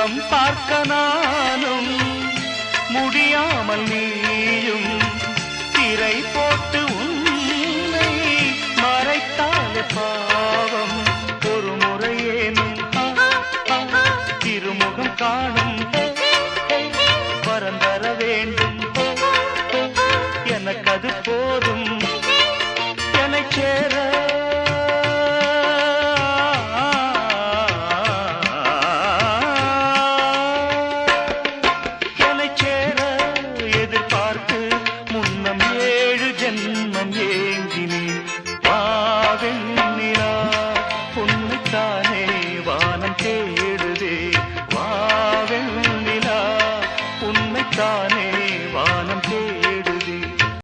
முகம் பார்க்க நானும் முடியாமல் நீயும் திரை போட்டு உன்னை மறைத்தாலே பாவம் ஒரு முறையேனும் திருமுகம் காணும் வரந்தர வேண்டும் எனக்கு அது